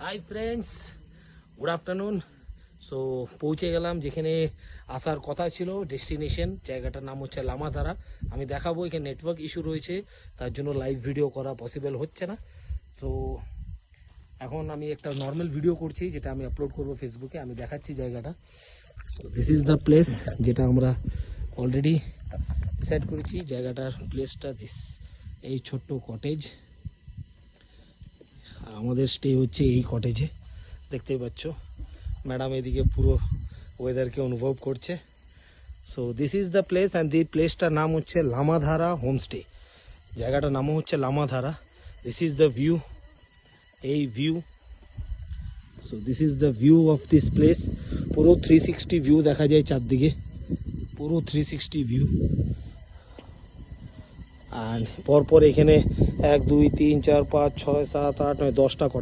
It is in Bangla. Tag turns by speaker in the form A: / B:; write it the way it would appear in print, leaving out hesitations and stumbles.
A: Hi friends, good afternoon. So পৌঁছে গেলাম যেখানে আসার কথা ছিল, ডেস্টিনেশন। জায়গাটার নাম হচ্ছে লামাধারা। আমি দেখাবো, এখানে নেটওয়ার্ক ইস্যু রয়েছে, তার জন্য লাইভ ভিডিও করা পসিবল হচ্ছে না। সো এখন আমি একটা নর্মাল ভিডিও করছি, যেটা আমি আপলোড করবো ফেসবুকে। আমি দেখাচ্ছি জায়গাটা। So this is the place যেটা আমরা অলরেডি ডিসাইড করেছি। জায়গাটার প্লেসটা দিস, এই ছোট্ট কটেজ। আর আমাদের স্টে হচ্ছে এই কটেজে, দেখতেই পাচ্ছ। ম্যাডাম এদিকে পুরো ওয়েদারকে অনুভব করছে। So this is the place and the প্লেসটার নাম হচ্ছে লামাধারা হোমস্টে। জায়গাটার নামও হচ্ছে Lamadhara. This is the view, এই view. So this is the view of this place. পুরো 360 ভিউ দেখা যায় চারদিকে, পুরো 360 ভিউ। আর পরপর এখানে 1 2 3 4 5 6 7 8 9 10টা কটেজ।